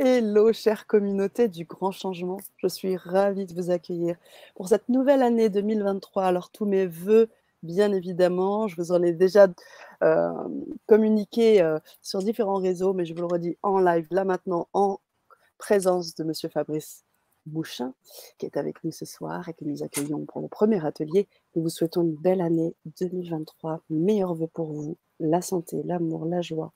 Hello, chère communauté du grand changement. Je suis ravie de vous accueillir pour cette nouvelle année 2023. Alors, tous mes vœux, bien évidemment, je vous en ai déjà euh, communiqué sur différents réseaux, mais je vous le redis en live, là maintenant, en présence de Monsieur Fabrice Bouchin, qui est avec nous ce soir et que nous accueillons pour le premier atelier. Nous vous souhaitons une belle année 2023. Meilleurs vœux pour vous, la santé, l'amour, la joie,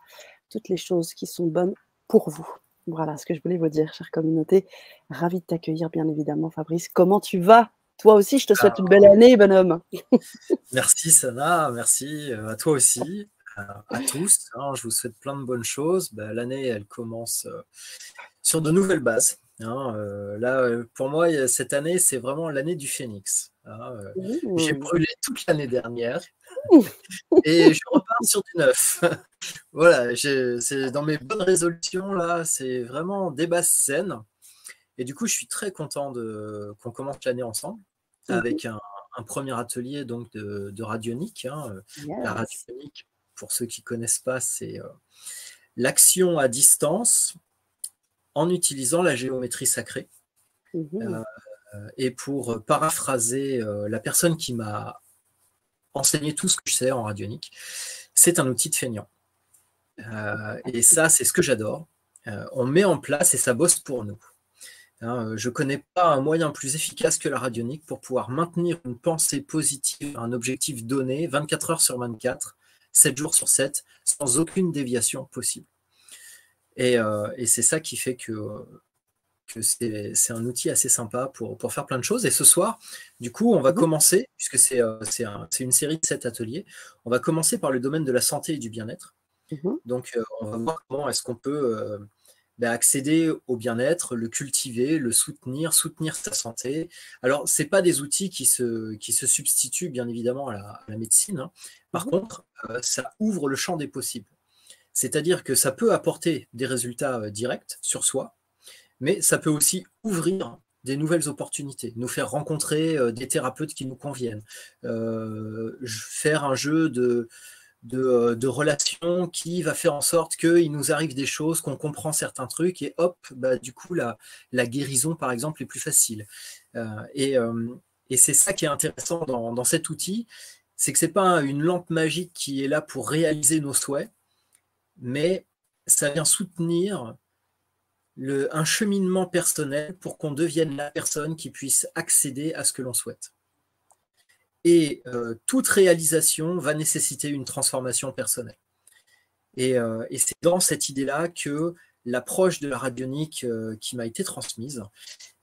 toutes les choses qui sont bonnes pour vous. Voilà ce que je voulais vous dire, chère communauté. Ravi de t'accueillir, bien évidemment, Fabrice. Comment tu vas? Toi aussi, je te souhaite une belle année, bonhomme. Merci Sana, merci à toi aussi, à tous. Je vous souhaite plein de bonnes choses. L'année, elle commence sur de nouvelles bases. Là, pour moi, cette année, c'est vraiment l'année du phénix. J'ai brûlé toute l'année dernière et je repars sur du neuf. Voilà, c'est dans mes bonnes résolutions, là, c'est vraiment des bases saines. Et du coup, je suis très content qu'on commence l'année ensemble avec un premier atelier donc de radionique. La radionique, pour ceux qui ne connaissent pas, c'est l'action à distance en utilisant la géométrie sacrée. Et pour paraphraser la personne qui m'a enseigné tout ce que je sais en radionique, c'est un outil de feignant. Et ça, c'est ce que j'adore. On met en place et ça bosse pour nous. Je ne connais pas un moyen plus efficace que la radionique pour pouvoir maintenir une pensée positive, un objectif donné, 24 heures sur 24, 7 jours sur 7, sans aucune déviation possible. Et c'est ça qui fait que c'est un outil assez sympa pour faire plein de choses. Et ce soir, du coup, on va commencer, puisque c'est une série de 7 ateliers, on va commencer par le domaine de la santé et du bien-être. Donc, on va voir comment est-ce qu'on peut accéder au bien-être, le cultiver, le soutenir sa santé. Alors, ce n'est pas des outils qui se substituent, bien évidemment, à la médecine. Par contre, ça ouvre le champ des possibles. C'est-à-dire que ça peut apporter des résultats directs sur soi, mais ça peut aussi ouvrir des nouvelles opportunités, nous faire rencontrer des thérapeutes qui nous conviennent, faire un jeu de relations qui va faire en sorte qu'il nous arrive des choses, qu'on comprend certains trucs, et hop, du coup, la guérison, par exemple, est plus facile. Et c'est ça qui est intéressant dans cet outil, c'est que ce n'est pas une lampe magique qui est là pour réaliser nos souhaits, mais ça vient soutenir un cheminement personnel pour qu'on devienne la personne qui puisse accéder à ce que l'on souhaite. Et toute réalisation va nécessiter une transformation personnelle. Et c'est dans cette idée-là que l'approche de la radionique qui m'a été transmise,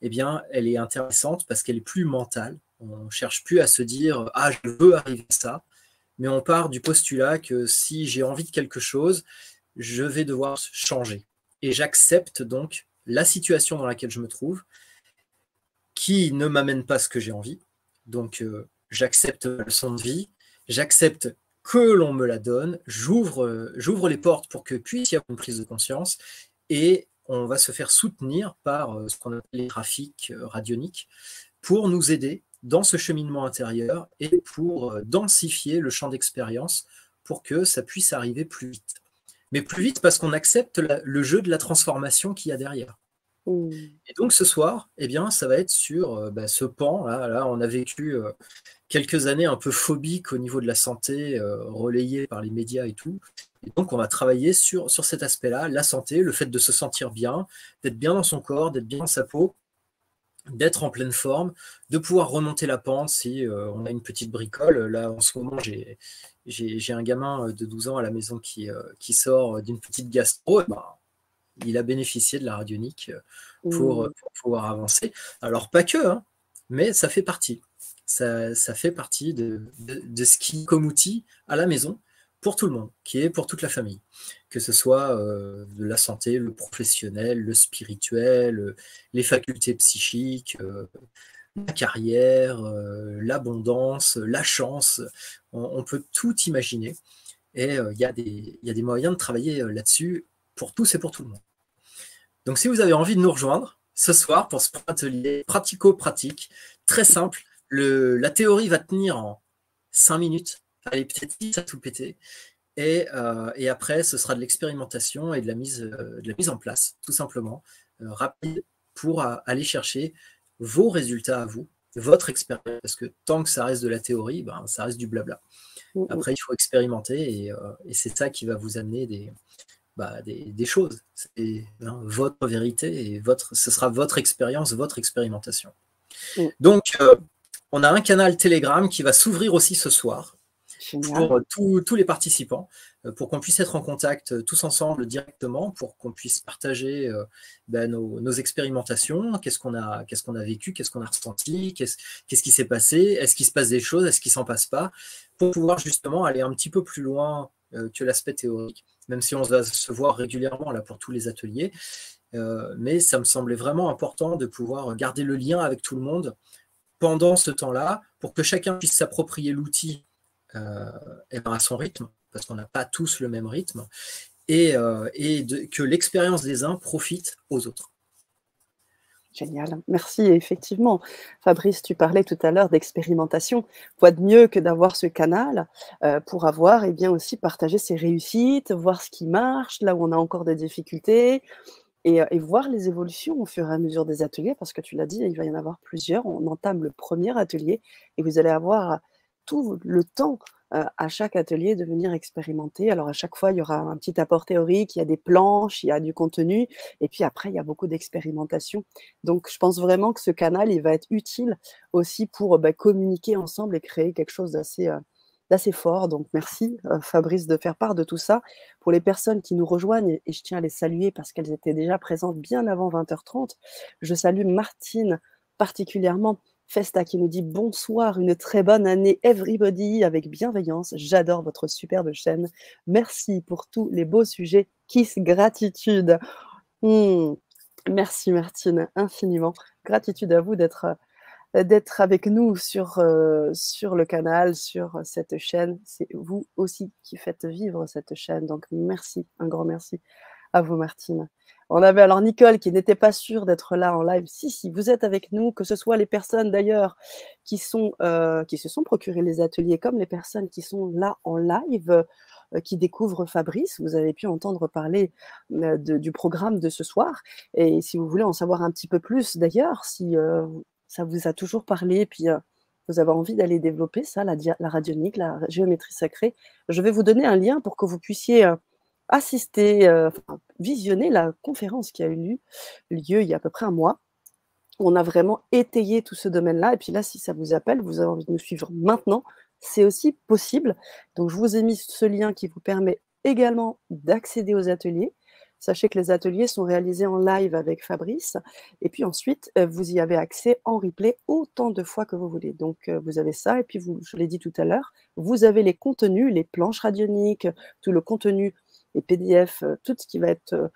eh bien, elle est intéressante parce qu'elle est plus mentale. On ne cherche plus à se dire « Ah, je veux arriver à ça », mais on part du postulat que si j'ai envie de quelque chose, je vais devoir changer. Et j'accepte donc la situation dans laquelle je me trouve, qui ne m'amène pas ce que j'ai envie. Donc, j'accepte la leçon de vie, j'accepte que l'on me la donne, j'ouvre les portes pour que puisse y avoir une prise de conscience, et on va se faire soutenir par ce qu'on appelle les trafics radioniques pour nous aider dans ce cheminement intérieur et pour densifier le champ d'expérience pour que ça puisse arriver plus vite. Mais plus vite parce qu'on accepte le jeu de la transformation qu'il y a derrière. Et donc ce soir, eh bien, ça va être sur ce pan. Là, on a vécu quelques années un peu phobiques au niveau de la santé, relayées par les médias et tout. Et donc on va travailler sur cet aspect-là, la santé, le fait de se sentir bien, d'être bien dans son corps, d'être bien dans sa peau, d'être en pleine forme, de pouvoir remonter la pente si on a une petite bricole. Là, en ce moment, j'ai un gamin de 12 ans à la maison qui sort d'une petite gastro. Il a bénéficié de la radionique pour pouvoir avancer. Alors, pas que, mais ça fait partie. Ça fait partie de ce qui, comme outil, à la maison, pour tout le monde, qui est pour toute la famille. Que ce soit de la santé, le professionnel, le spirituel, les facultés psychiques, la carrière, l'abondance, la chance. On peut tout imaginer. Et il y a des moyens de travailler là-dessus pour tous et pour tout le monde. Donc, si vous avez envie de nous rejoindre ce soir pour ce atelier pratico-pratique, très simple, la théorie va tenir en 5 minutes, allez, peut-être 10 à tout péter, Et après, ce sera de l'expérimentation et de la mise en place, tout simplement, rapide, pour aller chercher vos résultats à vous, votre expérience, parce que tant que ça reste de la théorie, ben, ça reste du blabla. Après, il faut expérimenter, et c'est ça qui va vous amener des choses. C'est votre vérité, et ce sera votre expérience, votre expérimentation. Donc, on a un canal Telegram qui va s'ouvrir aussi ce soir. Génial. Pour tous les participants, pour qu'on puisse être en contact tous ensemble directement, pour qu'on puisse partager nos expérimentations, qu'est-ce qu'on a vécu, qu'est-ce qu'on a ressenti, qu'est-ce qui s'est passé, est-ce qu'il se passe des choses, est-ce qu'il ne s'en passe pas, pour pouvoir justement aller un petit peu plus loin que l'aspect théorique, même si on va se voir régulièrement là pour tous les ateliers. Mais ça me semblait vraiment important de pouvoir garder le lien avec tout le monde pendant ce temps-là, pour que chacun puisse s'approprier l'outil à son rythme, parce qu'on n'a pas tous le même rythme, et que l'expérience des uns profite aux autres. Génial, merci. Et effectivement, Fabrice, tu parlais tout à l'heure d'expérimentation. Quoi de mieux que d'avoir ce canal pour avoir et bien aussi partager ses réussites, voir ce qui marche, là où on a encore des difficultés, et voir les évolutions au fur et à mesure des ateliers, parce que tu l'as dit, il va y en avoir plusieurs. On entame le premier atelier et vous allez avoir tout le temps à chaque atelier de venir expérimenter. Alors à chaque fois, il y aura un petit apport théorique, il y a des planches, il y a du contenu, et puis après, il y a beaucoup d'expérimentation. Donc je pense vraiment que ce canal, il va être utile aussi pour communiquer ensemble et créer quelque chose d'assez fort. Donc merci Fabrice de faire part de tout ça. Pour les personnes qui nous rejoignent, et je tiens à les saluer parce qu'elles étaient déjà présentes bien avant 20h30, je salue Martine particulièrement, Festa qui nous dit bonsoir, une très bonne année everybody, avec bienveillance, j'adore votre superbe chaîne, merci pour tous les beaux sujets, kiss, gratitude. Merci Martine, infiniment, gratitude à vous d'être avec nous sur le canal, sur cette chaîne. C'est vous aussi qui faites vivre cette chaîne. Donc, merci, un grand merci à vous, Martine. On avait alors Nicole qui n'était pas sûre d'être là en live. Si, vous êtes avec nous, que ce soit les personnes d'ailleurs qui se sont procurées les ateliers, comme les personnes qui sont là en live, qui découvrent Fabrice. Vous avez pu entendre parler du programme de ce soir. Et si vous voulez en savoir un petit peu plus, d'ailleurs, si ça vous a toujours parlé, puis vous avez envie d'aller développer ça, la radionique, la géométrie sacrée, je vais vous donner un lien pour que vous puissiez assister, visionner la conférence qui a eu lieu il y a à peu près un mois. On a vraiment étayé tout ce domaine-là. Et puis là, si ça vous appelle, vous avez envie de nous suivre maintenant, c'est aussi possible. Donc, je vous ai mis ce lien qui vous permet également d'accéder aux ateliers. Sachez que les ateliers sont réalisés en live avec Fabrice. Et puis ensuite, vous y avez accès en replay autant de fois que vous voulez. Donc, vous avez ça. Et puis, je l'ai dit tout à l'heure, vous avez les contenus, les planches radioniques, tout le contenu, les PDF, tout ce qui va être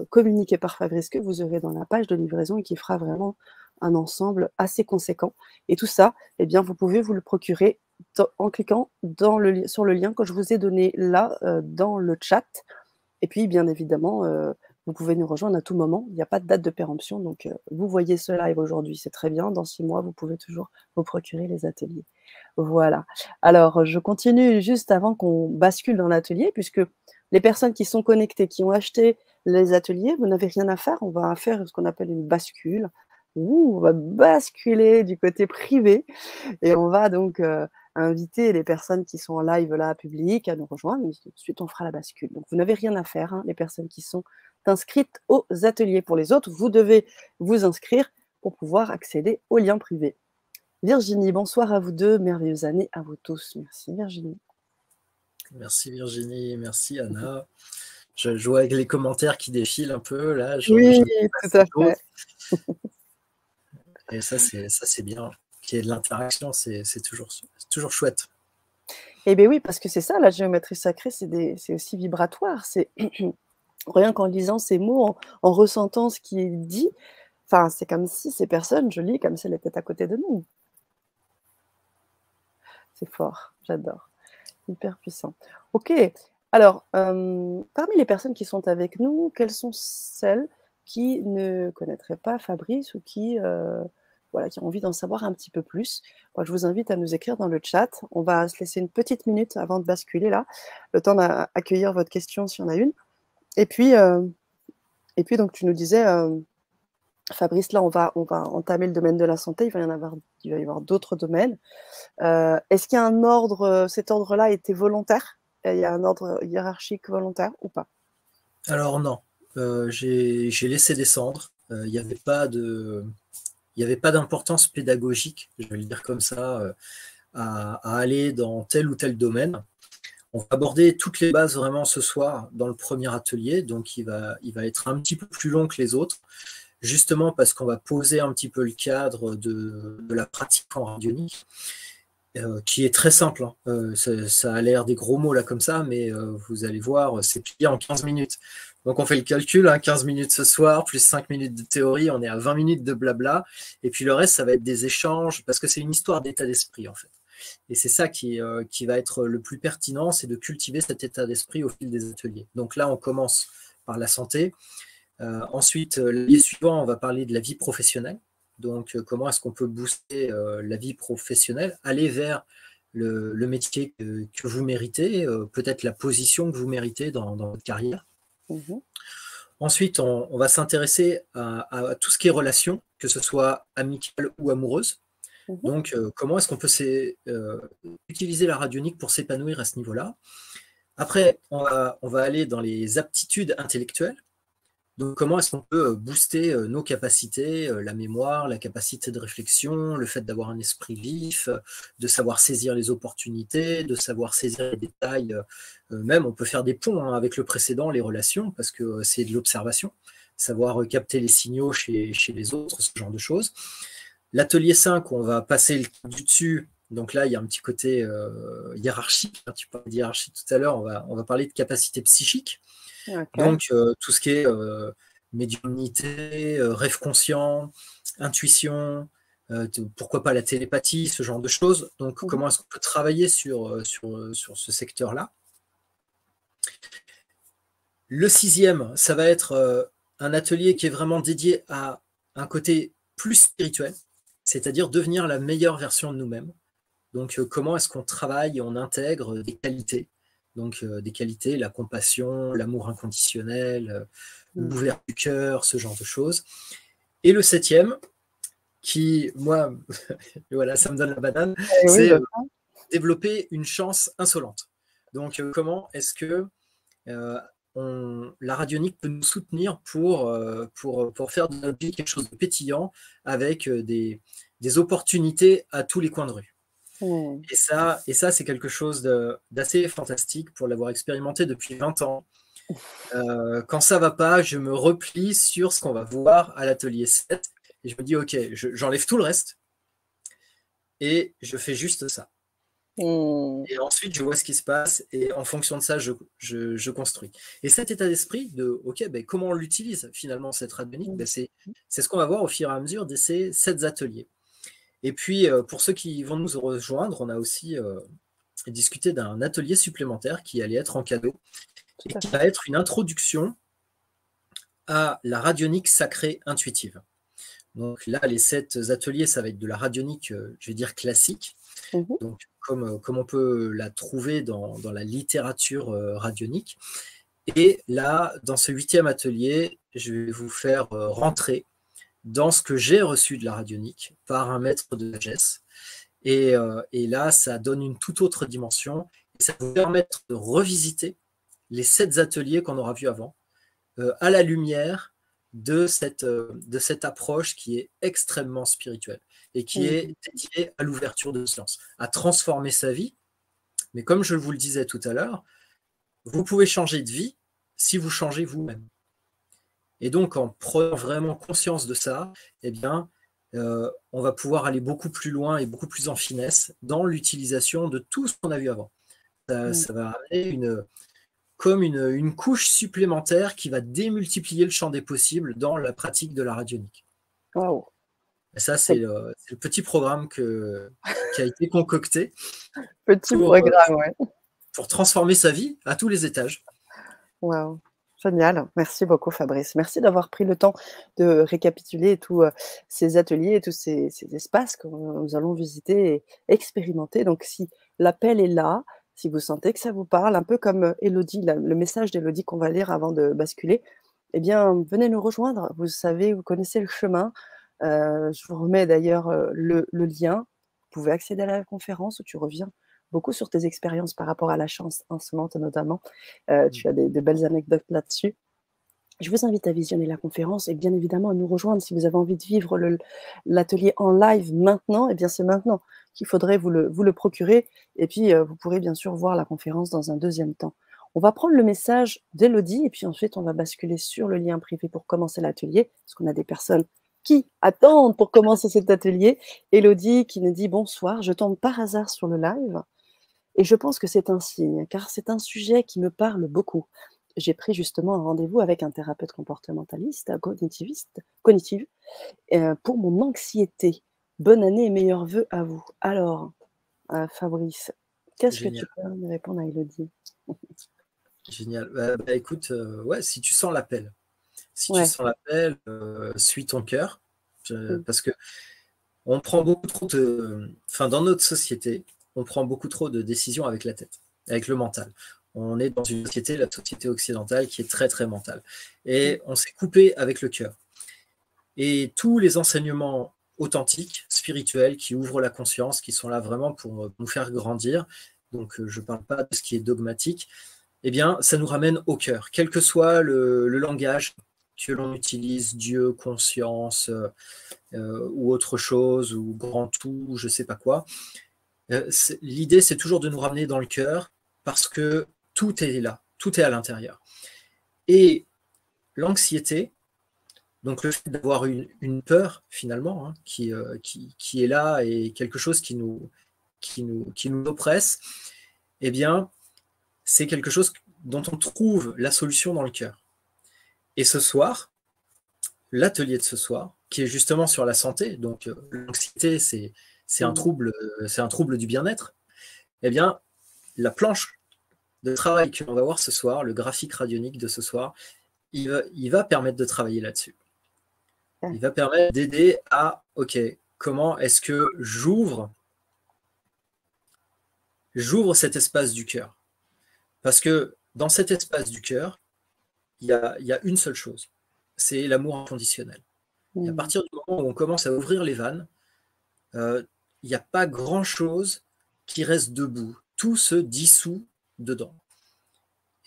communiqué par Fabrice que vous aurez dans la page de livraison et qui fera vraiment un ensemble assez conséquent. Et tout ça, eh bien, vous pouvez vous le procurer en cliquant sur le lien que je vous ai donné là dans le chat. Et puis, bien évidemment, vous pouvez nous rejoindre à tout moment. Il n'y a pas de date de péremption. Donc, vous voyez ce live aujourd'hui, c'est très bien. Dans 6 mois, vous pouvez toujours vous procurer les ateliers. Voilà. Alors, je continue juste avant qu'on bascule dans l'atelier, puisque les personnes qui sont connectées, qui ont acheté les ateliers, vous n'avez rien à faire. On va faire ce qu'on appelle une bascule. On va basculer du côté privé et on va donc inviter les personnes qui sont en live là, public, à nous rejoindre. Ensuite, on fera la bascule. Donc, vous n'avez rien à faire, hein, les personnes qui sont inscrites aux ateliers. Pour les autres, vous devez vous inscrire pour pouvoir accéder aux liens privés. Virginie, bonsoir à vous deux, merveilleuse année à vous tous. Merci Virginie. Merci Virginie, merci Anna. Je vois avec les commentaires qui défilent un peu là. Oui, tout à fait. Et ça c'est bien. Qu'il y ait de l'interaction, c'est toujours chouette. Eh bien oui, parce que c'est ça, la géométrie sacrée, c'est aussi vibratoire. C'est rien qu'en lisant ces mots, en ressentant ce qui est dit, enfin, c'est comme si ces personnes, je lis comme si elles étaient à côté de nous. C'est fort, j'adore. Hyper puissant. Ok, alors, parmi les personnes qui sont avec nous, quelles sont celles qui ne connaîtraient pas Fabrice ou qui voilà, qui ont envie d'en savoir un petit peu plus, moi, je vous invite à nous écrire dans le chat. On va se laisser une petite minute avant de basculer là, le temps d'accueillir votre question s'il y en a une. Et puis donc tu nous disais, Fabrice, là, on va entamer le domaine de la santé. Il va y avoir d'autres domaines. Est-ce qu'il y a un ordre, cet ordre-là était volontaire? Il y a un ordre hiérarchique volontaire ou pas? Alors non, j'ai laissé descendre. Il n'y avait pas d'importance pédagogique, je vais le dire comme ça, à aller dans tel ou tel domaine. On va aborder toutes les bases vraiment ce soir dans le premier atelier, donc il va être un petit peu plus long que les autres, justement parce qu'on va poser un petit peu le cadre de la pratique en radionique, qui est très simple. Hein. Ça a l'air des gros mots là comme ça, mais vous allez voir, c'est plié en 15 minutes. Donc on fait le calcul, hein, 15 minutes ce soir, plus 5 minutes de théorie, on est à 20 minutes de blabla, et puis le reste, ça va être des échanges, parce que c'est une histoire d'état d'esprit en fait. Et c'est ça qui va être le plus pertinent, c'est de cultiver cet état d'esprit au fil des ateliers. Donc là, on commence par la santé. Ensuite, l'atelier suivant, on va parler de la vie professionnelle. Donc, comment est-ce qu'on peut booster la vie professionnelle, aller vers le métier que vous méritez, peut-être la position que vous méritez dans votre carrière. Mmh. Ensuite, on va s'intéresser à tout ce qui est relations, que ce soit amicales ou amoureuses. Mmh. Donc, comment est-ce qu'on peut utiliser la radionique pour s'épanouir à ce niveau-là? Après, on va aller dans les aptitudes intellectuelles. Donc, comment est-ce qu'on peut booster nos capacités, la mémoire, la capacité de réflexion, le fait d'avoir un esprit vif, de savoir saisir les opportunités, de savoir saisir les détails. Même, on peut faire des ponts hein, avec le précédent, les relations, parce que c'est de l'observation, savoir capter les signaux chez les autres, ce genre de choses. L'atelier 5, on va passer le du dessus. Donc là, il y a un petit côté hiérarchique. Tu parlais de hiérarchie tout à l'heure. On va parler de capacité psychique. Okay. Donc, tout ce qui est médiumnité, rêve conscient, intuition, pourquoi pas la télépathie, ce genre de choses. Donc, comment est-ce qu'on peut travailler sur ce secteur-là? Le 6e, ça va être un atelier qui est vraiment dédié à un côté plus spirituel, c'est-à-dire devenir la meilleure version de nous-mêmes. Donc, comment est-ce qu'on travaille et on intègre des qualités? Donc, des qualités, la compassion, l'amour inconditionnel, l'ouverture du cœur, ce genre de choses. Et le 7e, qui, moi, voilà, ça me donne la banane, c'est développer une chance insolente. Donc, comment est-ce que la radionique peut nous soutenir pour faire de notre vie quelque chose de pétillant avec des opportunités à tous les coins de rue. Et ça c'est quelque chose d'assez fantastique pour l'avoir expérimenté depuis 20 ans. Quand ça va pas, je me replie sur ce qu'on va voir à l'atelier 7 et je me dis, ok, j'enlève tout le reste et je fais juste ça. Et ensuite, je vois ce qui se passe et en fonction de ça, je construis. Et cet état d'esprit de, ok, ben, comment on l'utilise finalement cette radionique, ben, c'est ce qu'on va voir au fur et à mesure de ces 7 ateliers. Et puis, pour ceux qui vont nous rejoindre, on a aussi discuté d'un atelier supplémentaire qui allait être en cadeau et qui va être une introduction à la radionique sacrée intuitive. Donc là, les 7 ateliers, ça va être de la radionique, je vais dire classique, donc comme on peut la trouver dans la littérature radionique. Et là, dans ce 8e atelier, je vais vous faire rentrer dans ce que j'ai reçu de la radionique par un maître de sagesse. Et là, ça donne une toute autre dimension. Et ça va vous permettre de revisiter les 7 ateliers qu'on aura vus avant, à la lumière de cette approche qui est extrêmement spirituelle et qui est dédiée à l'ouverture de science, à transformer sa vie. Mais comme je vous le disais tout à l'heure, vous pouvez changer de vie si vous changez vous-même. Et donc, en prenant vraiment conscience de ça, eh bien, on va pouvoir aller beaucoup plus loin et beaucoup plus en finesse dans l'utilisation de tout ce qu'on a vu avant. Ça va amener comme une couche supplémentaire qui va démultiplier le champ des possibles dans la pratique de la radionique. Wow. Et ça, c'est le petit programme qui a été concocté Petit programme, ouais. pour transformer sa vie à tous les étages. Wow. Génial. Merci beaucoup Fabrice. Merci d'avoir pris le temps de récapituler tous, ces ateliers et tous ces espaces que nous allons visiter et expérimenter. Donc si l'appel est là, si vous sentez que ça vous parle, un peu comme, Élodie, le message d'Élodie qu'on va lire avant de basculer, eh bien, venez nous rejoindre. Vous savez, vous connaissez le chemin. Je vous remets d'ailleurs, le lien. Vous pouvez accéder à la conférence où tu reviens beaucoup sur tes expériences par rapport à la chance insolente notamment. Tu as de belles anecdotes là-dessus. Je vous invite à visionner la conférence et bien évidemment à nous rejoindre si vous avez envie de vivre l'atelier en live maintenant, eh bien c'est maintenant qu'il faudrait vous le procurer et puis vous pourrez bien sûr voir la conférence dans un deuxième temps. On va prendre le message d'Élodie et puis ensuite on va basculer sur le lien privé pour commencer l'atelier, parce qu'on a des personnes qui attendent pour commencer cet atelier. Élodie qui nous dit bonsoir, je tombe par hasard sur le live et je pense que c'est un signe, car c'est un sujet qui me parle beaucoup. J'ai pris justement un rendez-vous avec un thérapeute comportementaliste, cognitive, pour mon anxiété. Bonne année et meilleurs vœux à vous. Alors, Fabrice, qu'est-ce que tu Génial. peux me répondre à Élodie? Génial. Écoute, ouais, si tu sens l'appel, Ouais. suis ton cœur, Mmh. parce que on prend beaucoup trop enfin, dans notre société, on prend beaucoup trop de décisions avec la tête, avec le mental. On est dans une société, la société occidentale, qui est très, très mentale. Mmh. Et on s'est coupé avec le cœur. Et tous les enseignements authentiques, spirituels, qui ouvrent la conscience, qui sont là vraiment pour nous faire grandir, donc je ne parle pas de ce qui est dogmatique, eh bien, ça nous ramène au cœur, quel que soit le langage que l'on utilise, Dieu, conscience, ou autre chose, ou grand tout, je ne sais pas quoi. L'idée, c'est toujours de nous ramener dans le cœur, parce que tout est là, tout est à l'intérieur. Et l'anxiété, donc le fait d'avoir une peur, finalement, hein, qui est là, et quelque chose qui nous oppresse, eh bien, c'est quelque chose dont on trouve la solution dans le cœur. Et ce soir, l'atelier de ce soir, qui est justement sur la santé, donc l'anxiété, c'est un trouble du bien-être, eh bien, la planche de travail que l'on va voir ce soir, le graphique radionique de ce soir, il va permettre de travailler là-dessus. Il va permettre d'aider à, OK, comment est-ce que j'ouvre cet espace du cœur? Parce que dans cet espace du cœur, il y a une seule chose, c'est l'amour inconditionnel. Et à Mmh. partir du moment où on commence à ouvrir les vannes, il n'y a pas grand-chose qui reste debout. Tout se dissout dedans.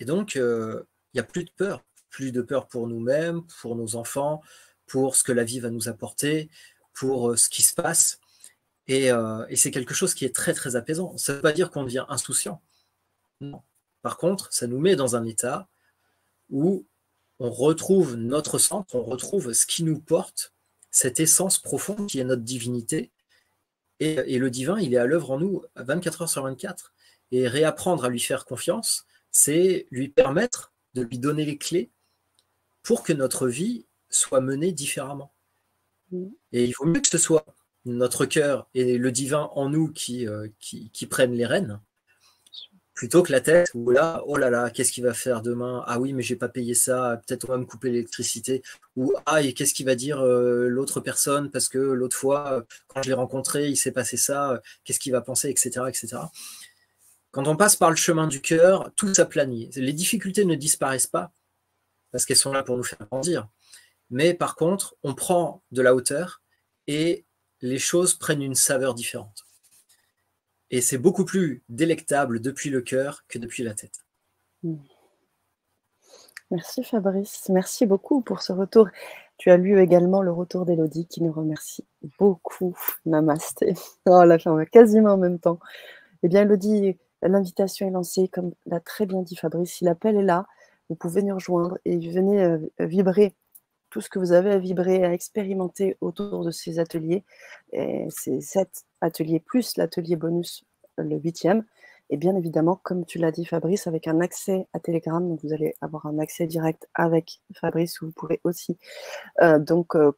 Et donc, il n'y a plus de peur pour nous-mêmes, pour nos enfants, pour ce que la vie va nous apporter, pour ce qui se passe. Et c'est quelque chose qui est très, très apaisant. Ça ne veut pas dire qu'on devient insouciant. Non. Par contre, ça nous met dans un état où on retrouve notre centre, on retrouve ce qui nous porte, cette essence profonde qui est notre divinité. Et le divin, il est à l'œuvre en nous 24 heures sur 24. Et réapprendre à lui faire confiance, c'est lui permettre de lui donner les clés pour que notre vie soit menée différemment. Mmh. Et il vaut mieux que ce soit notre cœur et le divin en nous qui prennent les rênes, plutôt que la tête où là, oh là là, qu'est-ce qu'il va faire demain? Ah oui, mais j'ai pas payé ça, peut-être on va me couper l'électricité. Ou ah, et qu'est-ce qu'il va dire l'autre personne parce que l'autre fois, quand je l'ai rencontré, il s'est passé ça, qu'est-ce qu'il va penser, etc., etc. Quand on passe par le chemin du cœur, tout s'aplanit. Les difficultés ne disparaissent pas parce qu'elles sont là pour nous faire grandir. Mais par contre, on prend de la hauteur et les choses prennent une saveur différente. Et c'est beaucoup plus délectable depuis le cœur que depuis la tête. Mmh. Merci Fabrice, merci beaucoup pour ce retour. Tu as lu également le retour d'Élodie qui nous remercie beaucoup. Namasté. Oh là, on va quasiment en même temps. Eh bien, Élodie, l'invitation est lancée, comme l'a très bien dit Fabrice. Si l'appel est là, vous pouvez nous rejoindre et venez vibrer tout ce que vous avez à vibrer, à expérimenter autour de ces ateliers. Et ces 7 ateliers plus l'atelier bonus, le 8e. Et bien évidemment, comme tu l'as dit Fabrice, avec un accès à Telegram, donc vous allez avoir un accès direct avec Fabrice où vous pourrez aussi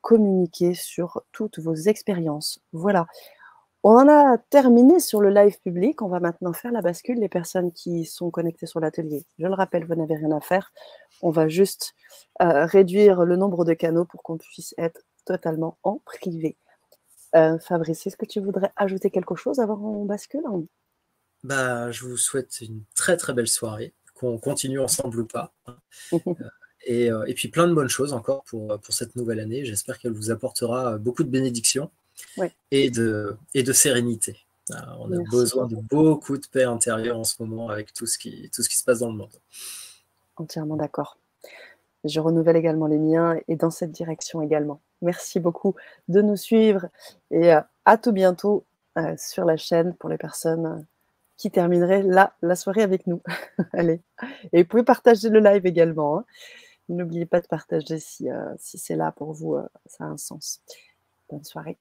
communiquer sur toutes vos expériences. Voilà. On en a terminé sur le live public. On va maintenant faire la bascule. Les personnes qui sont connectées sur l'atelier, je le rappelle, vous n'avez rien à faire. On va juste réduire le nombre de canaux pour qu'on puisse être totalement en privé. Fabrice, est-ce que tu voudrais ajouter quelque chose avant qu'on bascule? Je vous souhaite une très très belle soirée, qu'on continue ensemble ou pas. Et puis plein de bonnes choses encore pour cette nouvelle année. J'espère qu'elle vous apportera beaucoup de bénédictions Ouais. et de sérénité. On a Merci besoin de beaucoup de paix intérieure en ce moment avec tout ce qui se passe dans le monde. Entièrement d'accord. Je renouvelle également les miens et dans cette direction également. Merci beaucoup de nous suivre et à tout bientôt sur la chaîne pour les personnes qui termineraient la soirée avec nous. Allez, et vous pouvez partager le live également, hein. N'oubliez pas de partager si c'est là pour vous, ça a un sens. Bonne soirée.